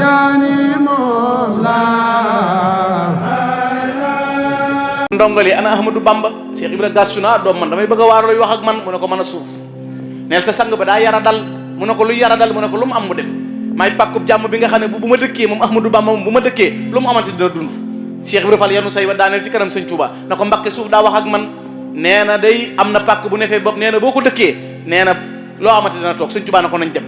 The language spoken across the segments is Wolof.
yaani moom laa ndongali ana Ahmadou Bamba Cheikh Ibra gastu na doom man damay bëgg a waar looy wax ak man mu ne ko mën a suuf neel sa sang ba daa yara dal mu ne ko lu yara dal mu ne ko lu mu am mu dem may pàkkub jàmm bi nga xam ne bu ma dëkkee moom Ahmadou Bamba moom bu ma dëkkee lu mu amati dina dund Cheikh Ibra Fall yanu say wa daaneel ci kanam sëñ Touba na ko Mbakke suuf daa wax ak man nee na day am na pàkk bu nefee bopp nee na boo ko dëkkee nee na loo amati dina toog sëñ Touba na ko nañ dem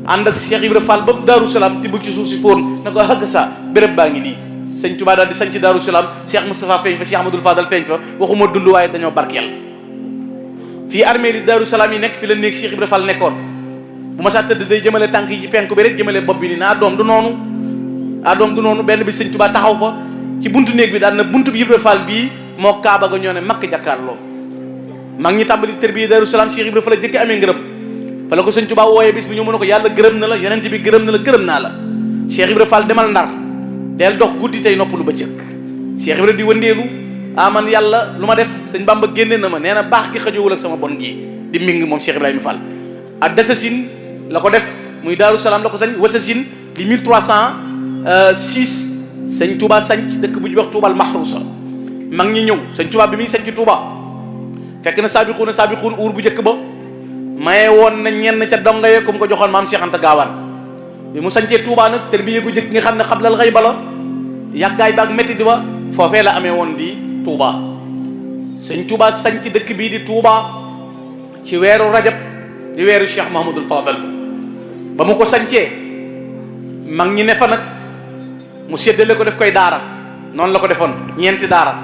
ànd ak Cheikh Ibra Fall ba Daaru Salaam tibb ci suuf si fóon na ko hëgg sa béréb baa ngi nii sëñ Touba daal di sañ ci Daaru Salaam Cheikh Moustapha feeñ fa Cheikh Amadou Fadal feeñ fa waxuma dund waaye dañoo barkeel fii armée li Daaru Salaam yi nekk fi la néeg Cheikh Ibra Fall nekkoon bu ma saa tëdd day jëmale tànk yi ci penku bi rek jëmale bopp bi nii naa doom du noonu benn bi sëñ Touba taxaw fa ci buntu néeg bi daal na buntu bi Ibra Fall bii moo Kaaba ga ñoo ne makk jàkkaarloo mag ñi tàmbali tërbiya Daaru Salaam Cheikh Ibra Fall la jëkk amee ngërëm fa la ko sëñ Touba wooyee bis bi ñu mën a ko yàlla gërëm na la yonent bi gërëm na la gërëm naa la Cheikh Ibra Fall demal Ndar del dox guddi tey noppalu bëccëg Cheikh Ibra di wëndeelu man yàlla lu ma def sëñ Bamba génne na ma nee na baax gi xajoowul ak sama bon gi di ming moom Cheikh Ibrahima Fall ak Desassine la ko def muy Daaru Salaam la ko sañ Wasassine di 1306 sëñ Touba sañc dëkk bu ñuy wax Touba al Mahrousa mag ñi ñëw sëñ Touba bi muy sañc Touba fekk na saabixuun uur bu njëkk ba maye woon na ñenn ca donga ye comme ko joxoon maam Cheikh Anta Gaawaan bi mu sañcee Touba nag tërbiye gu njëkk nga xam ne xablal xëy bala yàggaay baag métti di ba foofee la amee woon di Touba sëñ Touba sañc dëkk bii di Touba ci weeru rajab di weeru Cheikh Mahamadul Fadal ba mu ko sañcee mag ñi ne fa nag mu séddale ko def koy daara noonu la ko defoon ñeenti daara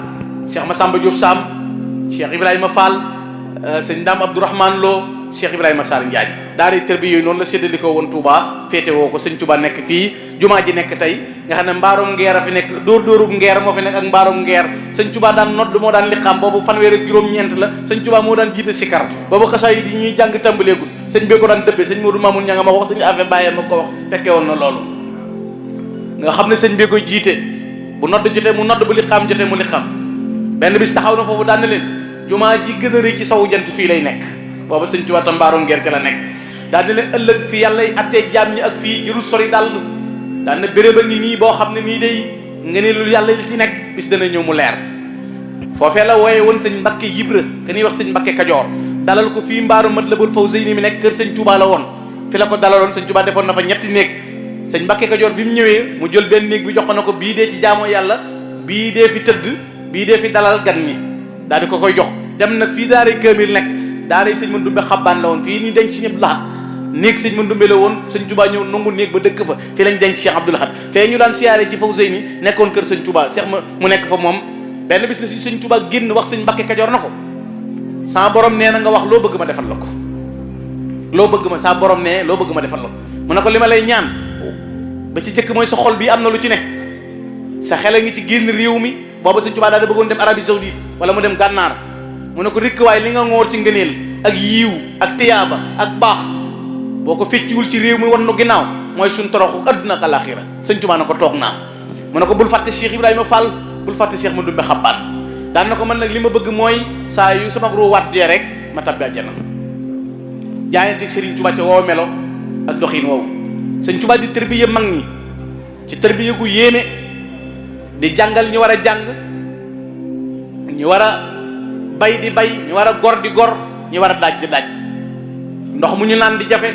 Cheikh Massamba Diop Sam Cheikh Ibrahima Fall sëñ Dame Abdourahmane Lo Cheikh Ibrahima Sarr Ndiaye daara tërbi yooyu noonu la séddale ko woon Touba féete woo ko sëñ Touba nekk fii jumaa ji nekk tey nga xam ne mbaarum ngeer a fi nekk dóorub ngeer moo fi nekk ak mbaarum ngeer sëñ Touba daan nodd moo daan liqaam boobu fanweer ak juróom-ñeent la sëñ Touba moo daan jiite sikar boobu xasaay yi ñuy jàng tàmbaleegul sëñ bee ko daan dëbbe sëñ Modou Mamoun ña nga ma wax sëñ affaire bàyyee ma ko wax fekkee woon na loolu nga xam ne sëñ bee koy jiite bu nodd jotee mu nodd bu liqaam jotee mu liqaam benn bis taxaw na foofu daan na leen jumaa ji gën a rëy ci sawu jant fii lay nekk booba sëñ Touba tam mbaarum ngeer ca la nekk daan na leen ëllëg fi yàlla yi attee jaam ñi ak fii jërul sori dal daan na béréb a ngi nii boo xam ne nii day nga ne lu yàlla li ci nekk bis dana ñëw mu leer foofee la wooye woon sëñ Mbakke Yibra ka ñuy wax sëñ Mbakke Kajoor dalal ko fii mbaaru Matlabul Fawzayni mi nekk kër sëñ Touba la woon fi la ko dalaloon sëñ Touba defoon na fa ñetti néeg sëñ Mbakke Kajoor bi mu ñëwee mu jël benn néeg bi jox ko na ko bii dee ci jaamoo yàlla bii dee fi tëdd bii dee fi dalal gan ñi daal di ko koy jox dem nag fii daaray Kaamil nekk daaray sëñ Mandumbe Xabbaan la woon fii nii denc Sëñ Abdou Lahad néeg sëñ Mandumbe la woon sëñ Touba ñëw nangu néeg ba dëkk fa fii lañ denc Cheikh Abdou Lahad fee ñu daan siyaare ci Fawzayni nekkoon kër sëñ Touba Cheikh mu nekk fa moom benn bis la si sëñ Touba génn wax sëñ Mbakke Kajoor na ko saa borom nee na nga wax loo bëgg ma defal la ko loo bëgg ma saa borom nee loo bëgg ma defal la ko mu ne ko li ma lay ñaan ba ci jëkk mooy sa xol bi am na lu ci ne sa xel a ngi ci génn réew mi booba sëñ Touba daal da bëggoon dem Arabie Saoudite wala mu dem Gànnaar mu ne ko rikk waaye li nga ngoor ci ngëneel ak yiiw ak tiyaaba ak baax boo ko fecciwul ci réew mi wan nu ginnaaw mooy suñ toroxu adduna ak alaxira sëñ Touba na ko toog naa mu ne ko bul fàtte Cheikh Ibrahima Fall bul fàtte Cheikh Mandumbe Xabbaan daan na ko man nag li ma bëgg mooy saa yu sama ruu wàddee rek ma tabbi àjjana jaayanteeg Serigne Touba ca woow melo ak doxin woowu sëñ Touba di tërbiye mag ñi ci tërbiye gu yéeme di jàngal ñu war a jàng ñu war a bay di bay ñu war a gor di gor ñu war a daaj di daaj ndox mu ñu naan di jafe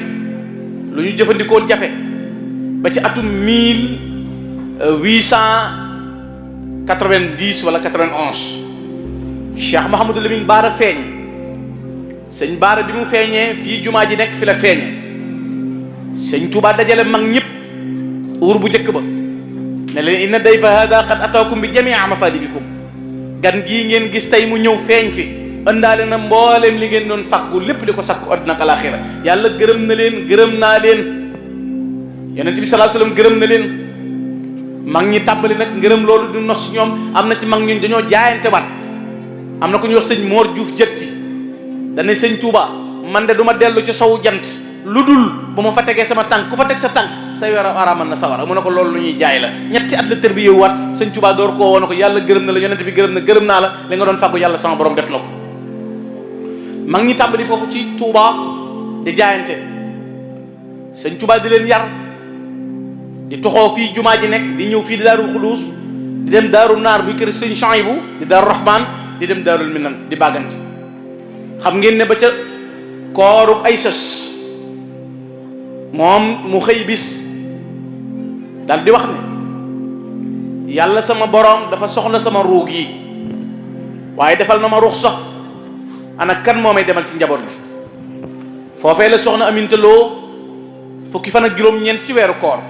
lu ñu jëfandikoo jafe ba ci atum 1890 wala 91 Cheikh Mouhamadou Lamine Baara feeñ sëñ Baara bi mu feeñee fii jumaa ji nekk fi la feeñe sëñ Touba dajale mag ñëpp uur bu njëkk ba ne leen inna dayfa hada qad ataakum bi jamii matalibikum gan gii ngeen gis tey mu ñëw feeñ fi ëndaale na mbooleem li ngeen doon fàggu lépp di ko sakku àdduna ak alaaxira yàlla gërëm na leen gërëm naa leen yonent bi sallallahu alayhi wasallam gërëm na leen mag ñi tàmbali nag ngërëm loolu du nos ñoom am na ci mag ñun dañoo jaayante wat am na ku ñuy wax sëñ Mor Diouf jëtti dana sëñ Touba man de du ma dellu ci sowu jant lu dul bu ma fa tegee sama tànk ku fa teg sa tànk say wér a araamal na sawara mu ne ko loolu lu ñuy jaay la ñetti at la tër bi yow waat sëñ Touba door koo woon ko yàlla gërëm na la yonent bi gërëm na gërëm naa la li nga doon fàggu yàlla sama borom def na ko mag ñi tàmbali foofu ci Touba di jaayante sëñ Touba di leen yar di toxoo fii jumaa ji nekk di ñëw fii di Daarul Xuduus di dem Daaru Naar buy kër sëñ Chouaïbou di Daaru Rahman di dem Daarul Minan di bàgganti. xam ngeen ne ba ca kooru ay sës moom mu xëy bis dal di wax ne yàlla sama borom dafa soxla sama ruug yi waaye defal na ma ruux sax ana kan moo may demal ci njaboot bi. foofee la soxna Aminata Lo fukki fan ak juróom-ñeent ci weeru koor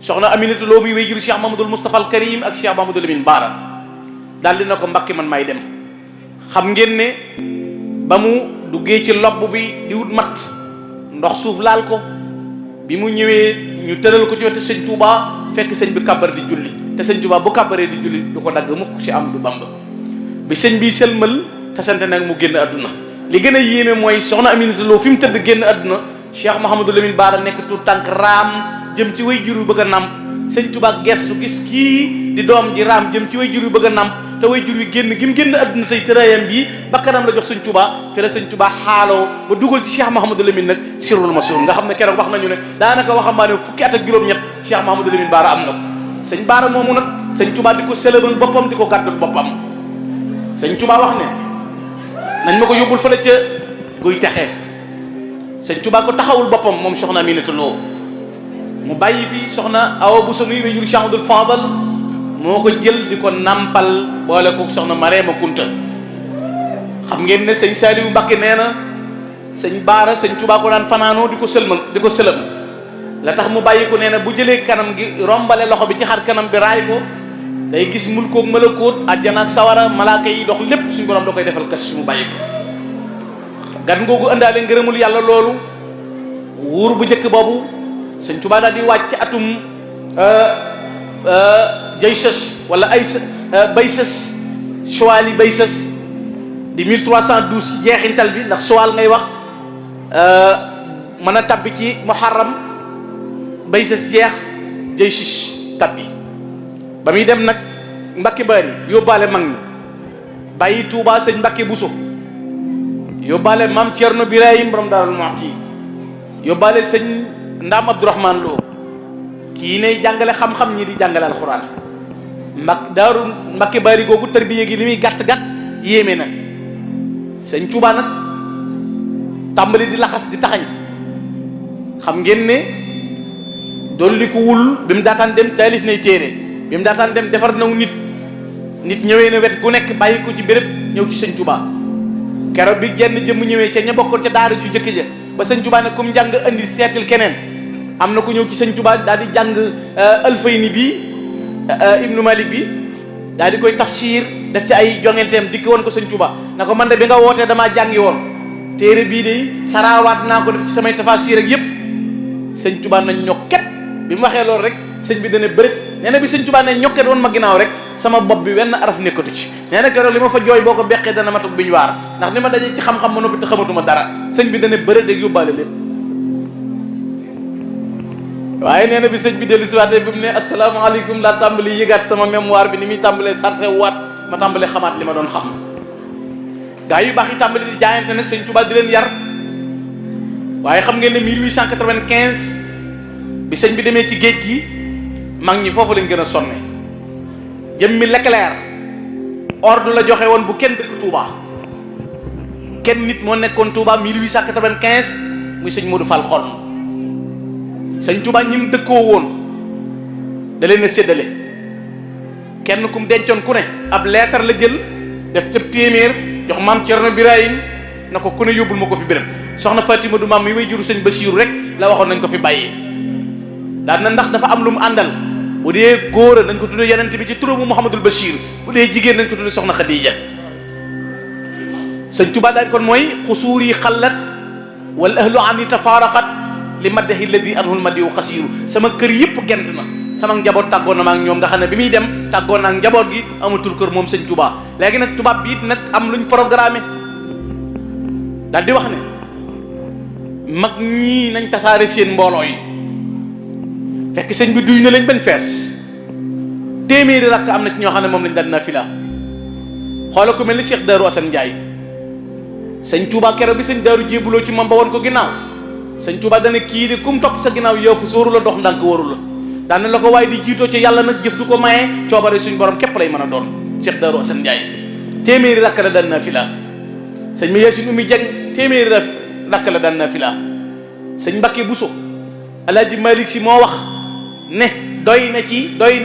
soxna Aminata Lo muy wéy juru Cheikh Mamadou Moustapha al Karim ak Cheikh Mamadou Lamine Bara daal di na ko Mbàkke man may dem. xam ngeen ne ba mu duggee ci lobb bi di wut mat ndox suuf laal ko bi mu ñëwee ñu tëral ko ci wetu sëñ Touba fekk sëñ bi kàbbar di julli te sëñ Touba bu kàbbaree di julli du ko dagg mukk ci Amadou Bamba bi sëñ bi sëlmal tasante nag mu génn àdduna. li gën a yéeme mooy soxna Aminata Lo fi mu tëdd génn àdduna Cheikh Mouhamadou Lamine Bara nekk tout tànk raam jëm ci way jur yu bëgg a nàmp sëñ Touba gestu gis kii di doom ji raam jëm ci way jur yu bëgg a nàmp te way jur wi génn gi mu génn àdduna tey tëraayam bii bakkanam la jox sëñ Touba fi la sëñ Touba xaaloo ba dugal ci Cheikh Mouhamadou Lamine nag sirrul masuun nga xam ne keroog wax nañu ne daanaka waxambaane fukki at ak juróom-ñett Cheikh Mouhamadou Lamine Bara am na ko. sëñ Bara moomu nag sëñ Touba di ko sëlëmal boppam di ko gàddul boppam sëñ Touba wax ne nañ ma ko yóbbul fële ca guy texe sëñ Touba ko taxawul boppam moom soxna Aminata Lo mu bàyyi fi soxna Awa Bousso muy wéyjur Cheikh Abdoul Fadal moo ko jël di ko nampal boole ko soxna Mareema Kunta. xam ngeen ne sëñ Saliou Mbacké nee na sëñ Bara sëñ Touba ko daan fanaanoo di ko sëlëm la tax mu bàyyi ko nee na bu jëlee kanam gi rombale loxo bi ci xar kanam bi raay ko day gis mulkoog malakoot àjjana ak sawara malaaka yi dox lépp suñ borom da koy defal kas mu bàyyi ko. gan googu ëndaale ngërëmul yàlla loolu wuur bu njëkk boobu sëñ Touba daal di wàcc atum Jaysas wala ay Baysas Chouali Baysas di 1312 ci jeexintal bi ndax Choual ngay wax mën a tabbi ci Muharram Baysas jeex Jaysas tabbi ba muy dem nag Mbàkke Bari yóbbaale mag ñi bàyyi Touba sëñ Mbàkke Bousso yóbbaale maam Thierno Birahim borom Daarul Muxti yóbbaale sëñ Ndaam Abdourahman Lo kii ne jàngale xam-xam ñi di jàngale alxuraan Mbàkke Bari googu tarbiya gi li muy gàtt-gàtt yéeme na sëñ Touba nag tàmbali di laxas di taxañ xam ngeen ne dolli ko wul bi mu daataan dem taalif nay téere bi mu daataan dem defar naw nit ñëwee na wet gu nekk bàyyi ko ci béréb ñëw ci sëñ Touba keroog bi jenn jëmm ñëwee ca ña bokkoon ca daara ju jëkk ja ba sëñ Touba ne comme njàng andi seetil keneen am na ku ñëw ci sëñ Touba daal di jàng Alfayni bi Ibnu Malik bi daal di koy tafsir def ci ay jongenteem dikk woon ko sëñ Touba na ko man de bi nga wootee damaa jàngi woon téere bii de saraawaat naa ko def ci samay tafasir ak yëpp sëñ Touba nañ ñokket bi mu waxee loolu rek sëñ bi dana bëri nee na bi sëñ Touba ne ñokket woon ma ginnaaw rek sama bopp bi wenn araf nekkatu ci nee na keroog li ma fa jooy boo ko beqee dana matug bi ñu waar ndax ni ma dajee ci xam-xam ma noppi te xamatuma dara sëñ bi dana bëri rek yóbbaale lépp waaye nee na bi sëñ bi dellu si waatee bi mu ne asalaamaaleykum laa tàmbali yëgaat sama mémoire bi ni muy tàmbalee sarse waat ma tàmbalee xamaat li ma doon xam gaa yu baax yi tàmbali di jaayante nag sëñ Touba di leen yar waaye xam ngeen ne 1895 bi sëñ bi demee ci géej gi mag ñi foofu lañ gën a sonne jëmmi Leclerc ordre la joxe woon bu kenn dëkk Touba kenn nit moo nekkoon Touba 1895 muy sëñ Modou Fall Xolm sëñ Touba ñi mu dëkkoo woon da leen a séddale kenn ku mu dencoon ku ne ab leetar la jël def ca téeméer jox maam Thierno Birahim na ko ku ne yóbbul ma ko fi béréb soxna Fatima du maam mi way juru sëñ Basiiru rek la waxoon nañ ko fi bàyyee daal na ndax dafa am lu mu àndal bu dee góor nañ ko tuddee yeneen bi ci turamu Mouhamadul Bachir bu dee jigéen nañ ko tuddee soxna Khadija sëñ Touba daal kon mooy xusuur yi xallat wal ahlu ani tafaaraqat li maddahi alladi anhul madiu xasiiru sama kër yëpp gent na sama njaboot tàggoon na ma ak ñoom nga xam ne bi muy dem tàggoon na ak njaboot gi amatul kër moom sëñ Touba léegi nag tubaab bi it nag am luñ programmé daal di wax ne mag ñii nañ tasaare seen mbooloo yi fekk sëñ bi duy na leen benn fees téeméeri rakk am na ci ñoo xam ne moom lañ daan nafila xoola ko mel ni Cheikh Darou Assane Ndiaye sëñ Touba keroog bi sëñ Darou jébuloo ci moom ba woon ko ginnaaw sëñ Touba dana kii de kum topp sa ginnaaw yow fu sóoru la dox ndànk waru la daan na la ko waaye di jiitoo ci yàlla nag jëf du ko maye coobare suñ borom képp lay mën a doon. Cheikh Darou Assane Ndiaye téeméeri rakk la daan nafila sëñ ma Yaasin Oumy Dieng téeméeri rakk la daan nafila sëñ Mbacké Bousso Alaaji Malick Si moo wax ne doy na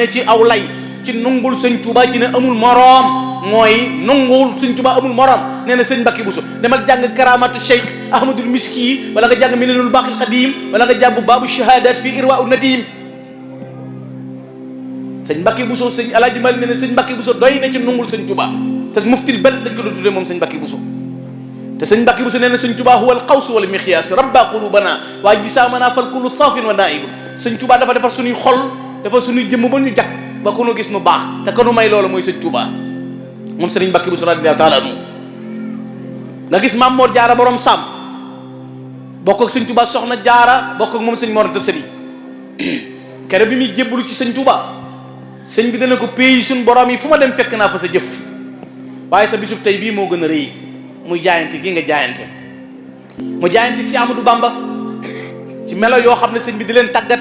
ci aw lay ci nungul sëñ Touba ci ne amul moroom mooy nungul sëñ Touba amul moroom nee na sëñ Mbacké Bousso demal jàng karamatu Cheikh Ahmadul Miski yi wala nga jàng Minanul Baqil Qadim wala nga jàng baabu shahadat fi Irwaa'u Nadim. sëñ Mbacké Bousso sëñ Alaaji Malick nee na sëñ Mbacké Bousso doy na ci nungul sëñ Touba te muftil bel dañ ko doon tuddee moom sëñ Mbacké Bousso te sëñ Mbacké Bousso nee na sëñ Touba huwa al qaws wal miqyaas rabba qulubana waa jisaamana fal kullu saafin wa naibun sëñ Touba dafa defar suñuy xol dafa suñuy jëmm ba ñu jag ba ku nu gis nu baax te ku nu may loolu mooy sëñ Touba moom sëriñ Mbacké Bousso radiyallahu taala anhu nga gis Maam Mor Jaara borom Sam bokk ak sëñ Touba soxna Jaara bokk ak moom sëñ Mor Anta Sali kere bi muy jébbalu ci sëñ Touba sëñ bi dana ko pays suñ borom yi fu ma dem fekk naa fa sa jëf waaye sa bisub tey bii moo gën a rëy muy jaayante gi nga jaayante mu jaayante ci Amadou Bamba ci melo yoo xam ne sëñ bi di leen tàggat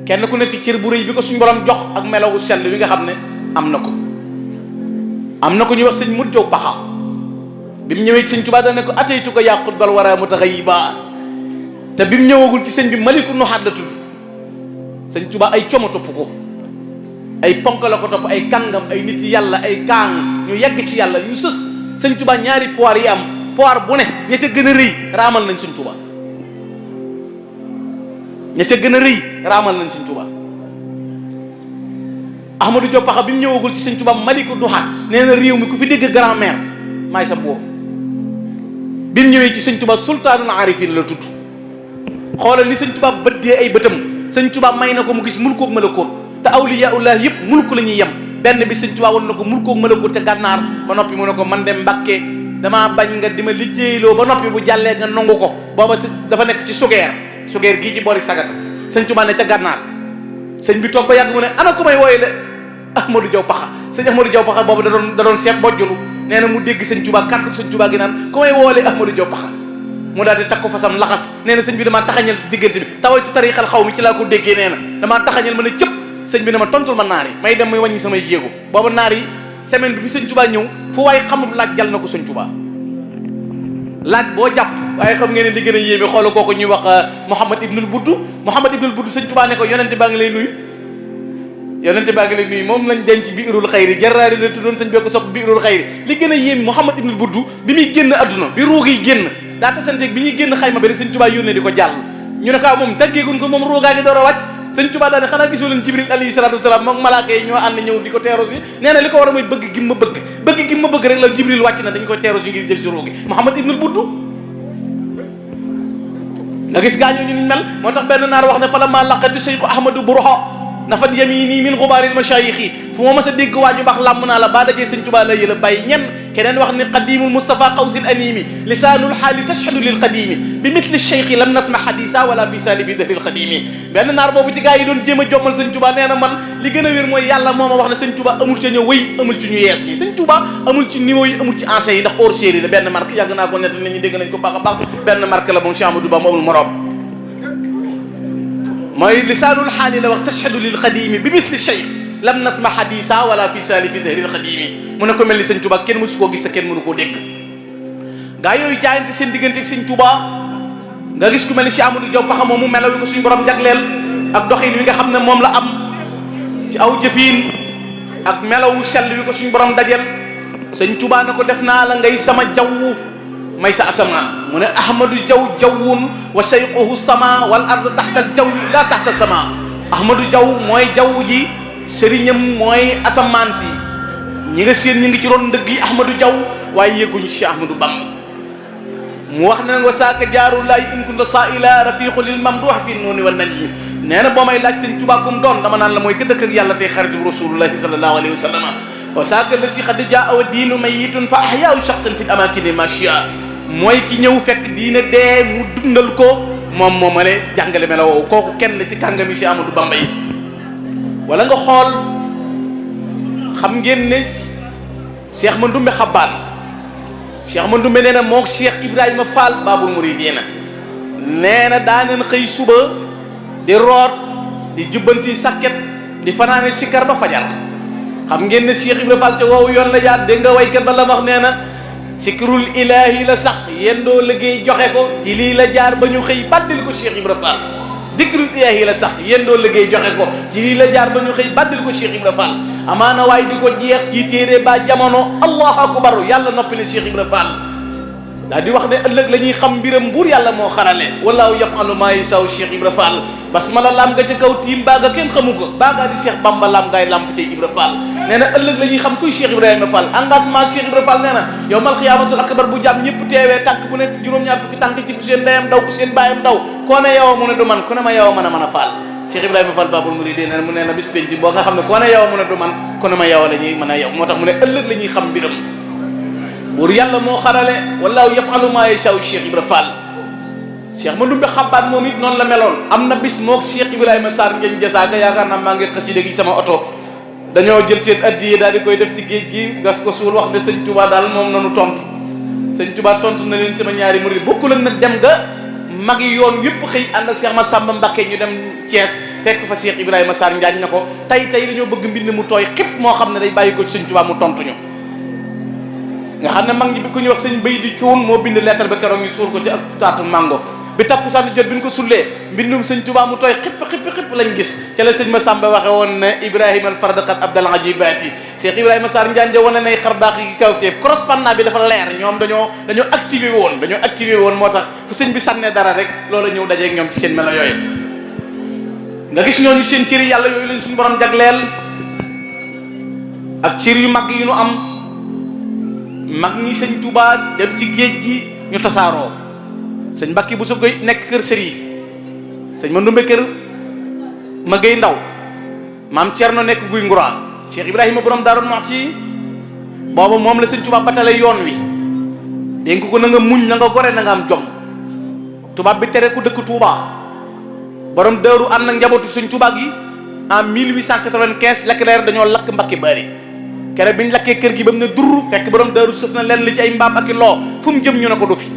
kenn ku nekk cër bu rëy bi ko suñ borom jox ak melowu sell wi nga xam ne am na ko ñuy wax sëñ Mut Jaw Paxa bi mu ñëwee ci sëñ Tuubaa dana ne ko ataytu ko yàqut bal wara mutaxayiba te bi mu ñëwagul ci sëñ bi maliku nuxaat la tudd sëñ Tuubaa ay coomo topp ko ay ponk la ko topp ay kàngam ay nit yàlla ay kaang ñu yegg ci yàlla ñu sës sëñ Tuubaa ñaari poir yi am poir bu ne ña ca gën a rëy raamal nañ sëñ Tuubaa ña ca gën a rëy raamal nañ sëñ Tuubaa Ahmadou Diop Paxa bi mu ñëwagul ci sëñ Tuubaa maliku duxaat nee na réew mi ku fi dégg grand-mère maay sa buur bi mu ñëwee ci sëñ Tuubaa sultaanul arifin la tudd xoolal ni sëñ Tuubaa bëddee ay bëtam sëñ Tuubaa may na ko mu gis mulkook malakoot te awliyaullah yëpp mulku la ñuy yem benn bi sëñ Tuubaa wan na ko mulkook malakoot te gànnaar ba noppi mu ne ko man de Mbàkke damaa bañ nga di ma liggéeyloo ba noppi bu jàllee nga nangu ko booba dafa nekk ci sugeer gii ci boori sagata sëñ Tuubaa ne ca gànnaar sëñ bi toog ba yàgg mu ne ana ko may wooye de Ahmadou Diaw Paxa sëñ Ahmadou Diaw Paxa boobu da doon seet bojjulu nee na mu dégg sëñ Tuubaa kàddu sëñ Tuubaa gi naan ku may woole Ahmadou Diaw Paxa mu daal di takku fasam laxas nee na sëñ bi damaa taxañal diggante bi tawaytu tariixal xaw mi ci laa ko déggee nee na damaa taxañal ma ne cëpp sëñ bi ne ma tontul ma naar yi may dem muy wàññi samay jéego booba naar yi semaine bi fi sëñ Tuubaa ñëw fu waaye xamul laaj jal na ko sëñ Tuubaa laaj boo jàpp waaye xam ngeen ne li gën a yéeme xoolal kooku ñuy wax Mouhamad Ibnul Buddu sëñ Tuubaa ne ko yonente baa ngi lay nuyu moom lañ denc biirul xayri jaraari la tuddoon sëñ bi ko sopp biirul xayri li gën a yéeme Mouhamad Ibnul Buddu bi muy génn adduna bi ruug yi génn daa tasanteeg bi ñuy génn xayma bi rek sëñ Tuubaa yónnee di ko jàll ñu ne ko moom tàggeegun ko moom ruugaa ngi door a wàcc sëñ Tuubaa daane xanaa gisoo leen Jibril alayhi salaatu wasalaam moom malaaka yi ñoo ànd ñëw di ko teeru si nee na li ko war a mooy bëgg gi ma bëgg rek la Jibril wàcc na dañ ko teeru si ngir jël si ruugi Mouhamad Ibnul Buddu nga gis gaañoo ñu niñ mel moo tax benn naar wax ne fa la maa laqatu Cheikh Ahmadou Bourho nafat yamini min xubaaril mashayixi fu ma mas a dégg waaju baax làmm naa la baa dajee sëñ Tuubaa la yëla bàyyi ñenn keneen wax ni qadimul Mustafa qawsil animi lisaanul xaali tashhadu lil qadimi bi mithli cheikhi lam nasma hadisa wala fi salifi dahril qadimi benn naar boobu ci gaa yi doon jéem a jommal sëñ Tuubaa nee na man li gën a wér mooy yàlla moo ma wax ne sëñ Tuubaa amul ca ñëw wëy amul ci ñu yees yi sëñ Tuubaa amul ci niveau yi amul ci ancien yi ndax hors série la benn marque yàgg naa ko nettal nañu dégg nañ ko baax a baax benn marque la moom Cheikh Amadou Bamba amul morom mooy lisaanul xaali la wax tashhadu lil qadimi bi mithli cheikh lam nasma hadisa wala fi salifi dahril qadimi mu ne ko mel ni sëñ Tuubaa kenn mësu koo gis te kenn mënu koo dégg gaa yooyu jaayante seen diggante ak sëñ Tuubaa nga gis ku mel ni si Amadou Diaw Paxa moom mu melaw wi ko suñu borom jagleel ak doxin wi nga xam ne moom la am ci aw jëfiin ak melawu sell wi ko suñu borom dajel sëñ Tuubaa ne ko def naa la ngay sama jaww may sa asamaan mu ne Ahmadou Diaw jawwun wa sayquhu sama wal ard taxta al jawwi la taxta sama Ahmadou Diaw mooy jaww ji sëriñam mooy asamaan si ñi nga seen ñi ngi ci roon ndëgg yi Ahmadou Diaw waaye yëgguñu ci Ahmadou Bamba mu wax ne wa saaka jaarullahi in kunta saa'ila rafiqu lil mamduh fi nooni wal najmi nee na boo may laaj sëñ Tuubaa kum doon dama naan la mooy ka dëkk ak yàlla tey xaritu rasulullahi sallallahu alayhi wa sallam wa saaka la si xad jaa wa diinu mayitun fa ahyaahu shaxsan fi l amakini machia mooy ki ñëw fekk diina dee mu dundal ko moom moomale jàngale mela woowu kooku kenn la ci kàngami si Amadou Bamba yi wala nga xool xam ngeen ne Cheikh Mandoumbe Xabbaan Cheikh Mandoumbe nee na moog Cheikh Ibrahima Fall Babul Mouridina nee na daaneen xëy suba di root di jubbanti sakket di fanaane sikkar ba fajar xam ngeen ne Cheikh Ibra Fall ca woowu yoon la jaar dégg nga waykat ba la wax nee na sikrul ilaahi la sax yendoo liggéey joxe ko ci lii la jaar ba ñu xëy baddil ko Cheikh Ibra Fall dikrul ilaahi la sax yendoo liggéey joxe ko ci lii la jaar ba ñu xëy baddil ko Cheikh Ibra Fall amaana waaye di ko jeex ci téere ba jamono allahu akbar yàlla noppi ne Cheikh Ibra Fall daa di wax ne ëllëg la ñuy xam mbiram buur yàlla moo xarale wallahu yafalu maa yasaw Cheikh Ibra Fall basmala lam nga ca kaw tiim baaga kenn xamu ko baagaa di Cheikh Bamba lam ngay lamp ca Ibra Fall nee na ëllëg la ñuy xam kuy Cheikh Ibrahima Fall engagement Cheikh Ibra Fall nee na yow mal xiyaamatul akbar bu jàmm ñëpp teewee tànk bu nekk juróom-ñaar fukki tànk ci ku seen ndeyam daw ku seen baayam daw koo ne yow mu ne du man ku ne ma yow mën a Fall Cheikh Ibrahima Fall Babul Muridi nee na mu nee na bis penc boo nga xam ne koo ne yow mu ne du man ku ne ma yow la ñuy mën a yow moo tax mu ne ëllëg la ñuy xam mbiram buur yàlla moo xarale wallahu yafalu maa yashaa Cheikh Ibra Fall Cheikh ma ndumbe xabaat moom it noonu la meloon am na bis moog Cheikh Ibrahima Sarr ngeen jasaaka yaakaar naa maa ngi xasida gi sama oto dañoo jël seen addiye daal di koy def ci géej gi gas ko suul wax ne sëñ Touba daal moom nanu tontu sëñ Touba tontu na leen sama ñaari murid bokkul ak nag dem nga mag yi yoon yëpp xëy ànd ak Cheikh Massamba Mbacké ñu dem Thiès fekk fa Cheikh Ibrahima Sarr Njaañ na ko tey dañoo bëgg mbind mu tooy xëpp moo xam ne day bàyyi ko ci sëñ Touba mu tontuñu nga xam ne mag ñi bi ku ñuy wax sëñ Bay di Cuun moo bind lettre ba keroog ñu suur ko ci ak taatu mango bi takkusaan jot bi ñu ko sullee mbindum sëñ Touba mu tooy xipp lañ gis ca la sëñ Massamba waxe woon ne Ibrahima al fardaqat abdal ajibaati Cheikh Ibrahima Sarr Njaañ wane nay xar baax yi kawteef correspondant bi dafa leer ñoom dañoo activé woon moo tax fu sëñ bi sànnee dara rek loola ñëw dajeeg ñoom ci seen melo yooyu nga gis ñooñu seen cëri yàlla yooyu lañ suñu borom jagleel ak cër yu mag yi ñu am mag ñi sëñ Touba dem ci géej gi ñu tasaaroo sëñ Mbàkke bu Sogoy nekk kër Sërif sëñ Mandumbe kër ma gay ndaw maam Cerno nekk guy Ngura Cheikh Ibrahima borom Daaru Muxti booba moom la sëñ Touba batale yoon wi dénk ko na nga muñ na nga gore na nga am jom tubaab bi tere ku dëkk Touba borom Daaru ànd ak njabootu sëñ Touba gi en 1895 Leclerc dañoo lakk Mbàkke Bari kere biñ lakkee kër gi ba mu ne durr fekk borom Daaru sëf na leen li ci ay mbaam ak i loo fu mu jëm ñu ne ko du fi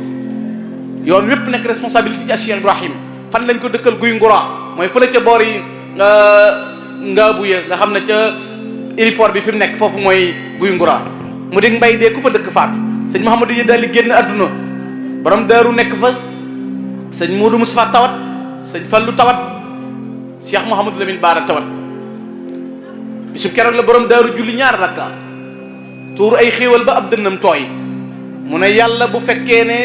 yoon wépp nekk responsabilité ci Cheikh Ibrahim fan lañ ko dëkkal guy Ngura mooy fële ca boor yi nga buye nga xam ne ca héliport bi fi mu nekk foofu mooy guy Ngura mu di mbay dee ku fa dëkk faatu sëñ Mouhamadou yi daal di génn adduna borom Daaru nekk fa sëñ Modou Moustapha tawat sëñ Fallou tawat Cheikh Mouhamadou Lamine Bara tawat bisub keroog la borom Daaru julli ñaar rakka tuur ay xéewal ba ab dënnam tooy mu ne yàlla bu fekkee ne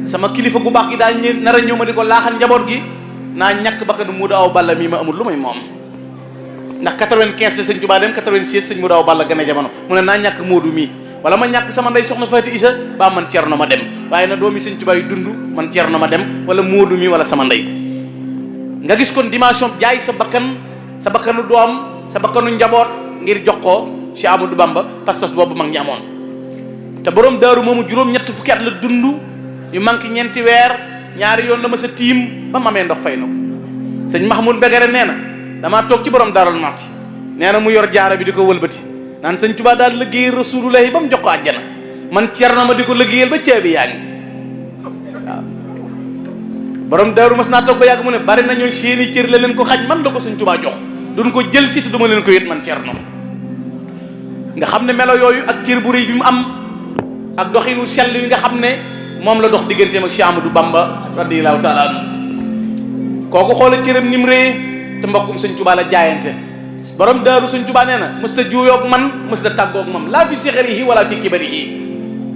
sama kilifa gu baax gi daal nar a ñëw ma di ko laaxal njaboot gi naa ñàkk bakkanu Muudu Awa Balla mii ma amul lu may moom ndax 95 la sëñ Touba dem 96 sëñ Muudu Awa Balla gën a jamono mu ne naa ñàkk Moodu mii wala ma ñàkk sama ndey soxna Faati Isa ba man Cerno ma dem waaye na doomi sëñ Touba yi dund man Cerno ma dem wala Moodu mii wala sama ndey nga gis kon dimension jaay sa bakkanu doom sa bakkanu njaboot ngir jox ko Cheikh Amadou Bamba pas-pas boobu mag ñi amoon te borom Daaru moomu juróom-ñett fukki at la dund yu manqué ñeenti weer ñaari yoon la ma sa tiim ba mamee ndox fay na ko sëñ Mahmoud Begere nee na damaa toog ci borom Daarul Muxti nee na mu yor jaara bi di ko wëlbati naan sëñ Tuubaa daal liggéeyal rasulullahi ba mu jox ko àjjana man Cerno ma di ko liggéeyal ba caabi yaa ngi waaw borom Daaru mas naa toog ba yàgg mu ne bari na ñooy seeni cër la leen ko xaj man la ko sëñ Tuubaa jox duñ ko jël si te duma leen ko yët man Cerno nga xam ne melo yooyu ak cër bu rëy bi mu am ak doxinu sell yi nga xam ne moom la dox digganteem ak Cheikh Amadou Bamba radiyallahu taala anhu kooku xoola cëram ni mu rëy te mbokkum sëñ Tuubaa la jaayante borom Daaru sëñ Tuubaa nee na mës ta juuyoog man mës ta tàggoog moom laa fi sixarihi wala fi kibarihi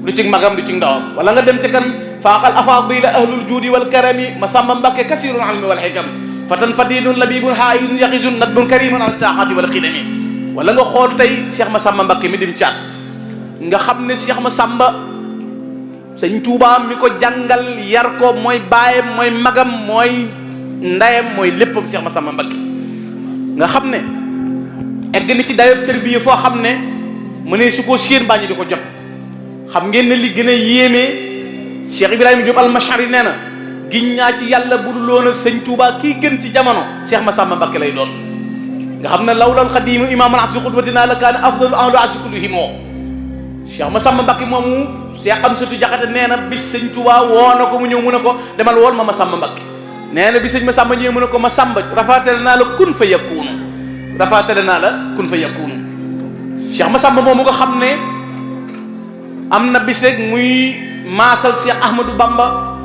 du ci magam du ci ndawam wala nga dem ca kan faaxal afaadila ahlul juudi wal karami Masamba Mbakke kasirul almi wal xikam fatan fadilun labibun haayun yaqizun nadbun karimun al taaxati wal xidami wala nga xool tey Cheikh Massamba Mbakke mi dim caat nga xam ne Cheikh Massamba sëñ Tuubaa mi ko jàngal yar ko mooy baayam mooy magam mooy ndayam mooy léppam Cheikh Massamba Mbakke nga xam ne egg ni ci dayob tërbiya foo xam ne mu ne su ko séen baa ñu di ko jot xam ngeen ne li gën a yéeme Cheikh Ibrahima Diop al-Mashari nee na giñ ñaa ci yàlla bu dul woon ak sëñ Tuubaa kii gën ci jamono Cheikh Massamba Mbakke lay doon nga xam ne lawlal xadiimu imaamul asri xudwatina la kaana afdalu ahlu asri kullihi moo Cheikh Massamba Mbakke moomu Cheikh Amsatu Jaxate nee na bis sëñ Tuubaa woo na ko mu ñëw mu ne ko demal wool ma Massamba Mbakke nee na bi sëñ Masamba ñëwee mu ne ko Masamba rafaatale naa la kun fa yakunu rafaatale naa la kun fa yakunu. Cheikh Masamba moom mu nga xam ne am na bis rek muy maasal Cheikh Ahmadou Bamba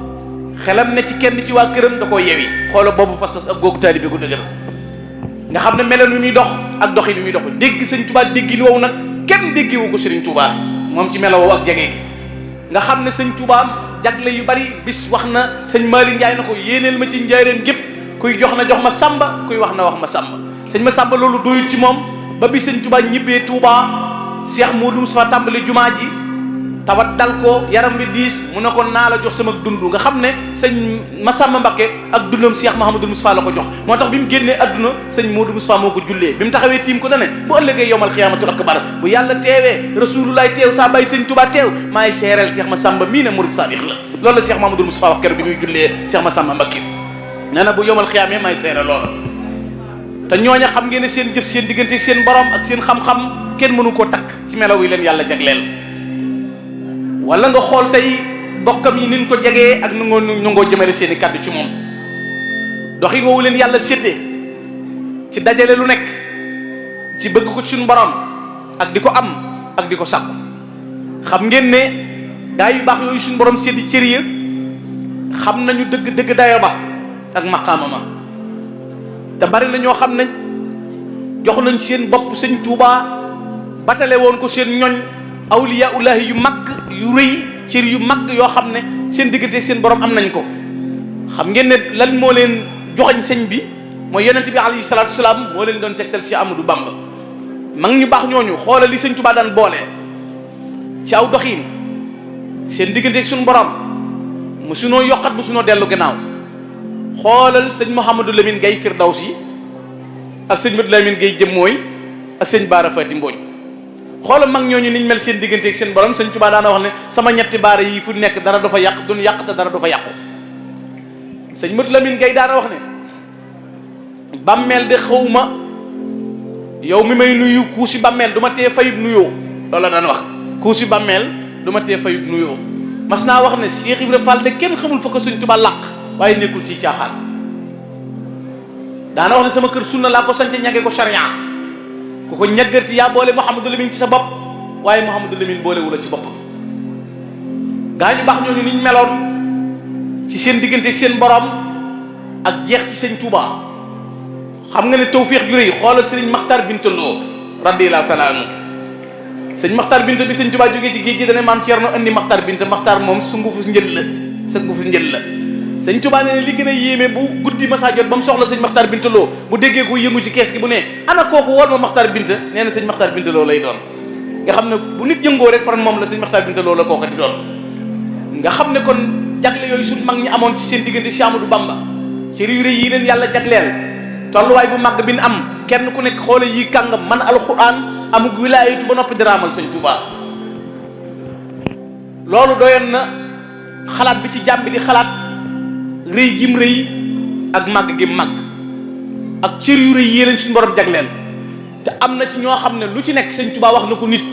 xelam ne ci kenn ci waa këram da koo yewi xoola boobu pas-pas ak googu taalibe gu dëgër nga xam ne meloon wi muy dox ak doxin wi muy dox dégg sëñ Touba déggin woowu nag kenn déggewu ko Sëriñ Touba moom ci melo woowu ak jege gi nga xam ne sëñ Touba jagle yu bari bis wax na sëñ Malick Ndiaye na ko yéeneel ma ci njaareem gépp kuy jox na jox ma Samba kuy wax na wax ma Samba sëñ ma Samba loolu doyul ci moom ba bi sëñ Touba ñibbee Touba Cheikh Modou Moustapha tàmbali jumaa ji tawat dal ko yaram bi diis mu ne ko naa la jox sama dund nga xam ne sëñ Massamba Mbacké ak dundam Cheikh Mouhamadou Moustapha la ko jox moo tax bi mu génnee adduna sëñ Modou Moustapha moo ko jullee bi mu taxawee tiim ko dane bu ëllëgee yowmal xiyaamatul akbar bu yàlla teewee rasulullaay teew saa bàyyi sëñ Touba teew maay seereel Cheikh Massamba mii ne murid sadiq la loolu la Cheikh Mouhamadou Moustapha wax keroog bi muy jullee Cheikh Massamba Mbacké nee na bu yowmal xiyaamee maay seere loola te ñooña xam ngeen ne seen jëf seen diggante ak seen borom ak seen xam-xam kenn mënu koo takk ci melaw yi leen yàlla jagleel wala nga xool tey bokkam yi niñ ko jegee ak nu ngoo jëmale seen i kàddu ci moom doxin woowu leen yàlla séddee ci dajale lu nekk ci bëgg ko ci suñu borom ak di ko am ak di ko sàkku xam ngeen ne gaa yu baax yooyu suñu borom séddi cër ya xam nañu dëgg dëgg dayo ba ak maqaama ma te bari na ñoo xam ne jox nañ seen bopp sëñ Tuubaa batale woon ko seen ñoñ awliyaullahi yu mag yu rëy cër yu mag yoo xam ne seen diggante ak seen borom am nañ ko xam ngeen ne lan moo leen joxañ sëñ bi mooy yonent bi alayhi salaatu salaam moo leen doon tegtal si Amadou Bamba mag ñu baax ñooñu xoolal li sëñ Tuubaa daan boole ci aw doxiin seen diggante ak suñu borom mu sunoo yokkat bu sunoo dellu gannaaw xoolal sëñ Mouhamadou Lamine Gaye Firdawsi ak sëñ Modou Lamine Gaye Jëmmooy ak sëñ Baara Fati Mbooñ xoolal mag ñooñu niñ mel seen diggante ak seen borom sëñ Tuubaa daana wax ne sama ñetti baara yi fu nekk dara du fa yàq duñ yàq te dara du fa yàqu sëñ Modou Lamine Gaye daana wax ne bàmmeel de xawma yow mi may nuyu kuusi bàmmeel du ma tee fayub nuyoo loolu la daan wax kuusi bàmmeel du ma tee fayub nuyoo mas naa wax ne Cheikh Ibra Fall de kenn xamul fa ko sëñ Tuubaa làq waaye nekkul ci caaxaan daana wax ne sama kër sunna laa ko sance ñage ko charia ku ko ñaggarti yaa boole Mouhamadou Lamine ci sa bopp waaye Mouhamadou Lamine boole wu la ci boppam gaa ñu baax ñooñu niñ meloon ci seen diggante ak seen borom ak jeex ci sëñ Touba xam nga ne tawféex ju rëy xoolal sëriñ Maxtar Binta Lo radiyallahu taala anhu sëñ Maxtar Binta bi sëñ Touba jógee ci géej gi dana maam Thierno andi Maxtar Binta Maxtar moom sungufus njël la sungufus njël la sëñ Tuubaa ne li gën a yéeme bu guddi masa jot ba mu soxla sëñ Maxtaar Binta Lo bu déggee ko yëngu ci kees gi bu ne ana kooku wool ma Maxtaar Binta nee na sëñ Maxtaar Binta Lo lay doon nga xam ne bu nit yëngoo rek faran moom la sëñ Maxtaar Binta Lo la kooka di doon nga xam ne kon jagle yooyu suñ mag ñi amoon ci seen diggante Cheikh Amadou Bamba ci riw rëy yi leen yàlla jagleel tolluwaay bu màgg bi ñu am kenn ku nekk xoole yi kàngam man alxuraan amug wilaayatu ba noppi diraamal sëñ Tuubaa loolu doyoon na xalaat bi ci jàmm bi di xalaat rëy gim rëy ak màgg gim màgg ak cër yu rëy yi leen suñu borom jagleel te am na ci ñoo xam ne lu ci nekk sëñ Tuubaa wax na ko nit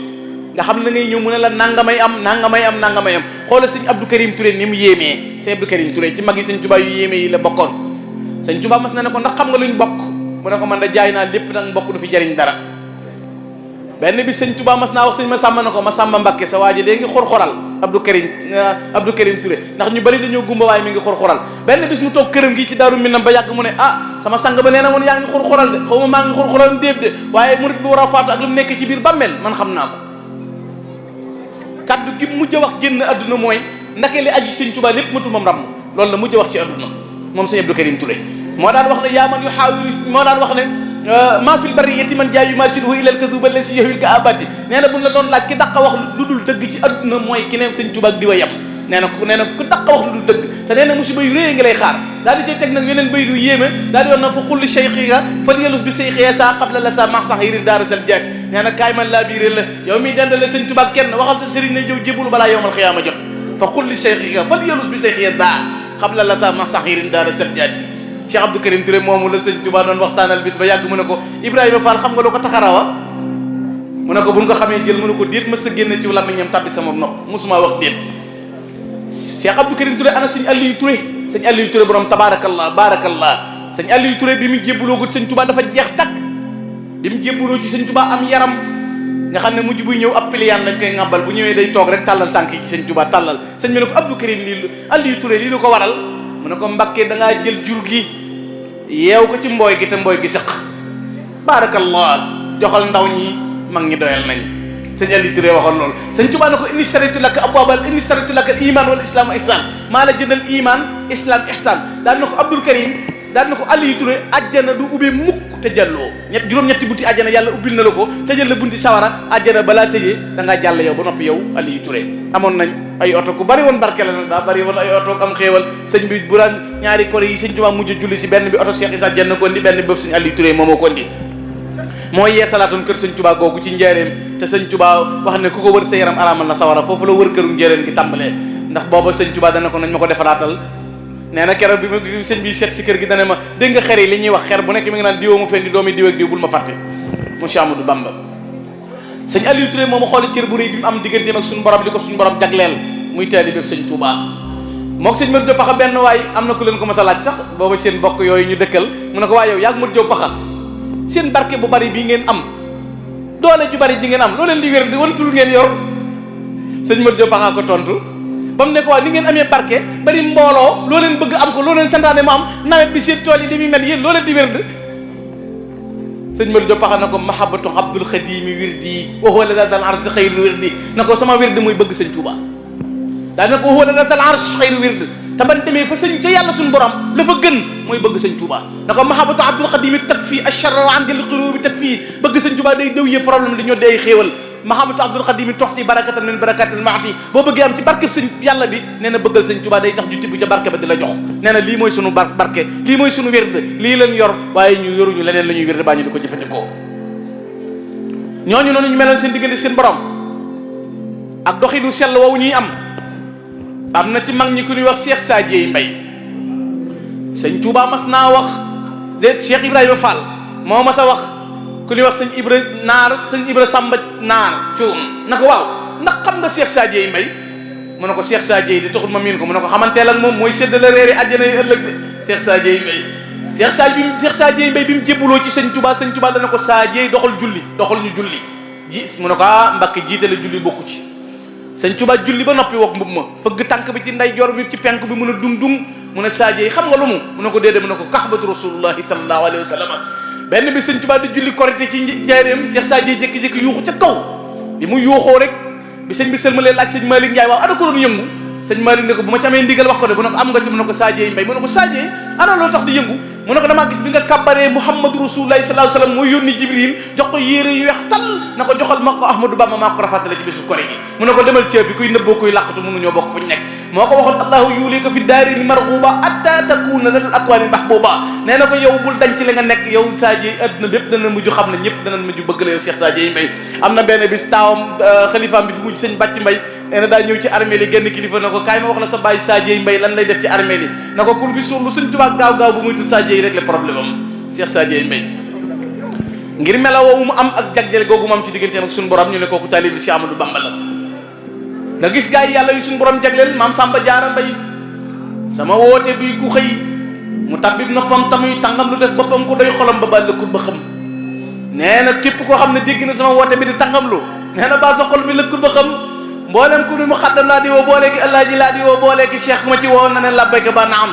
nga xam ne da ngay ñëw mu ne la nangamay am nangamay am nangamay am xoola sëñ Abdou Karim Touré ni mu yéemee sëñ Abdou Karim Touré ci mag yi sëñ Tuubaa yu yéeme yi la bokkoon sëñ Tuubaa mas na ne ko ndax xam nga luñ bokk mu ne ko man da jaay naa lépp nag mbokk du fi jariñ dara benn bi sëñ Tuubaa mas naa wax sëñ Masamba ne ko Masamba Mbakke sa waa ji dee ngi xor-xoral Abdou Karim Touré ndax ñu bari dañoo gumba waaye mi ngi xor-xoral benn bis mu toog këram gi ci Daaru Minam ba yàgg mu ne sama sang ba nee na woon yaa ngi xor-xoral de xaw ma maa ngi xor-xoral déeb de waaye murit bi war a faatu ak lu mu nekk ci biir bàmmeel man xam naa ko kaddu gi mujj a wax génn adduna mooy ndake li aju sëñ Tuubaa lépp matu moom ramm loolu la mujj a wax ci adduna moom sëñ Abdou Karim Touré moo daan wax ne yaa man yu xaawilu moo daan wax ne maa fil bariyati man jaay yu masiduhu ilal kaduba la si yahwil ka abati nee na buñ la doon laaj ki daq wax lu dul dëgg ci adduna mooy ki ne sëñ Tuubaa ak di wa yem nee na ku daq wax lu dul dëgg te nee na musiba yu réy nga lay xaar daal di cay teg nag yeneen bay du yéeme daal di wax na fa qul li cheikhiga fal yalus bi cheikhiya sa qabla la sa max sax yirin daara sal jaati nee na kaay man laa biiré la yow miy dendale sëñ Tuubaa kenn waxal sa sëriñ ne jow jébbalu balaa yowmal xiyaama jot fa qul li cheikhiga fal yalus bi cheikhiya sa qabla la sa max sax yirin daara sal jaati Cheikh Abdou Karim Touré moomu la sëñ Tuubaa doon waxtaanal bis ba yàgg mu ne ko Ibrahima Fall xam nga lu ko taxarawa mu ne ko buñ ko xamee jël mu ne ko déet ma sa génne ci làmmiñam tabbi sama nopp musuma wax déet Cheikh Abdou Karim Touré ana sëñ Aliou Touré sëñ Aliou Touré borom tabaarakallah baarakallah sëñ Aliou Touré bi mu jébbaloo ko sëñ Touba dafa jeex takk bi mu jébbaloo ci sëñ Touba am yaram nga xam ne mujj buy ñëw ab piliyaan lañ koy ŋàbbal bu ñëwee day toog rek tàllal tànk yi ci sëñ Touba tàllal sëñ bi ne ko Abdou Karim lii Aliou Touré lii lu ko waral mu ne ko Mbakke da ngaa jël jur gi yeew ko ci mbooy gi te mbooy gi sëq baarakallah joxal ndaw ñi mag ñi doyal nañ sëñ Aliou Touré waxoon loolu sëñ Touba ne ko inni saraytu laka abwaabal inni saraytu laka al iman wal islam wa ihsan maa la jëndal iman islam ihsan daal na ko Abdou Karim daal na ko Aliou Touré àjjana du ubbi mukk te jàlloo juróom-ñetti bunti àjjana yàlla ubbil na la ko tëjal la bunti sawara àjjana balaa tëjee da ngaa jàll yow ba noppi yow Aliou Touré amoon nañ ay oto ku bari woon barke la nag daa bari woon ay oto am xéewal sëñ bi bu daan ñaari kore yi sëñ Touba mujj julli si benn bi oto Cheikh Issa Diène ko indi benn bi boobu sëñ Aliou Touré moo ko indi mooy yee salaatoon kër sëñ Touba googu ci njaareem te sëñ Touba wax ne ku ko wër sa yaram araamal na sawara foofu la wër këru njaareem gi tàmbalee ndax booba sëñ Touba dana ko nañ ma ko defaraatal nee na keroog bi ma sëñ bi seet si kër gi dana ma dégg nga xer yi li ñuy wax xer bu nekk mi ngi naan diwoo mu fendi doomi diw ak diw bul ma fàtte monsieur Amadou Bamba sëñ Aliou Touré moom xooli cër bu rëy bi mu am digganteem ak suñu borom li ko suñu borom jagleel muy taalibe sëñ Touba mook sëñ Modou Diop Paxa benn waay am na ku leen ko mas a laaj sax booba seen bokk yooyu ñu dëkkal mu ne ko waay yow yaag Modou Diop Paxa seen barke bu bari bii ngeen am doole ju bari ji ngeen am loo leen di wér di wan tur ngeen yor sëñ Modou Diop Paxa ko tontu ba mu ne ko waaw ni ngeen amee barke bari mbooloo loo leen bëgg am ko loo leen santaane mu am nawet bi seen tool yi li muy mel yéen loo leen di wér de sëñ Modou Diop Paxa na ko mahabbatu abdul xadimi wirdi wa huwa la dal arsh xayru wirdi na ko sama wirdi muy bëgg sëñ Touba daal na ko wa huwa la dal arsh xayru wirdi te ban demee fa sëñ ca yàlla suñu borom la fa gën mooy bëgg sëñ Touba na ko mahabbatu abdul xadimi takfi achara wa an jël xurubi takfi bëgg sëñ Touba day dëwyee problème di ñoo day xéewal mahabbatu abdul xadimi toxti barakatan min barakatil maati boo bëggee am ci barkeb sëñ yàlla bi nee na bëggal sëñ Touba day tax ju tibb ca barke ba di la jox nee na lii mooy sunu barke lii mooy sunu wérd lii leen yor waaye ñu yoruñu leneen la ñuy wérd baa ñu di ko jëfandikoo ñooñu noonu ñu meloon seen diggante seen borom ak doxinu sell woowu ñuy am na ci mag ñi ku ñuy wax Cheikh Sadieye Mbaye sëñ Touba mas naa wax de Cheikh Ibrahima Fall moo mas a wax ku ñuy wax sëñ Ibra Samba Naar Cuun na ko waaw ndax xam nga Cheikh Sadieye Mbaye mu ne ko Cheikh Sadieye di taxul ma miin ko mu ne ko xamanteel ak moom mooy séddale réeri àjjana yi ëllëg de Cheikh Sadieye Mbaye Cheikh Sadieye Mbaye bi mu jébbaloo ci sëñ Touba dana ko Sadieye doxal ñu julli mu ne ko Mbàkke jiitale julli bokku ci sëñ Touba julli ba noppi wok mbub ma fëgg tànk bi ci ndeyjoor bi ci penk bi mun a dung mu ne Sadieye xam nga lu mu ne ko déedéet mu ne ko kaxbatu rasulullahi sallallahu alayhi wa sallam benn bi sëñ Touba di julli korité ci njaareem Cheikh Sadieye jékki-jékki yuuxu ca kaw bi mu yuuxoo rek bi sëñ bi sëlmalee laaj sëñ Malick Ndiaye waaw ana ko doon yëngu sëñ Malick ne ko bu ma ci amee ndigal wax ko de mu ne ko am nga ci mu ne ko Sadieye Mbaye mu ne ko Sadieye ana loo tax di yëngu mu ne ko damaa gis bi nga kàbbaree Muhammadu Rasulullahi sallallahu alayhi wa sallam mooy yónni Jibril jox ko yére yu weex tal na ko joxal ma ko Ahmadou Bamba maa ko rafatale ci bisu kore gi mu ne ko demal ceeb bi kuy nëbboo kuy làqatu mënuñoo bokk fu ñu nekk moo ko waxoon allahu yulika fi daarini marghuba atta takuna lal akwani mahbuba nee na ko yow bul dañ ci li nga nekk yow Sadieye adduna bépp dana mujj xam ne ñëpp dana mujj bëgg la yow Cheikh Sadieye Mbaye am na benn bis taawam xalifaam bi fi mujj sëñ Bàcc Mbaye nee na daa ñëw ci armée li genn kilifa na ko kaay ma wax la sa bàyyi Sadieye Mbaye lan lay def ci armée li na ko kun fi suulu suñ tubaab gaaw bu muy tudd Sadieye rek le problème am Cheikh Sadieye Mbaye ngir mela woowu mu am ak jagleel googu mu am ci digganteem ak suñu borom ñu ne kooku taalib bi Cheikh Amadou Bamba la nga gis gaa yi yàlla yu suñu borom jagleel maam Samba Diarra Mbaye sama woote bi ku xëy mu tabbib noppam tamuy tàngam lu def boppam ko doy xolam ba bàllëkkut ba xam nee na képp koo xam ne dégg na sama woote bi di tàngam lu nee na baa sa xol bi lëkkut ba xam mboolem ku ni mu xaddam laa di woo booleegi Alaaji laa di woo booleegi Cheikh ma ci woo na ne labbayka ba naam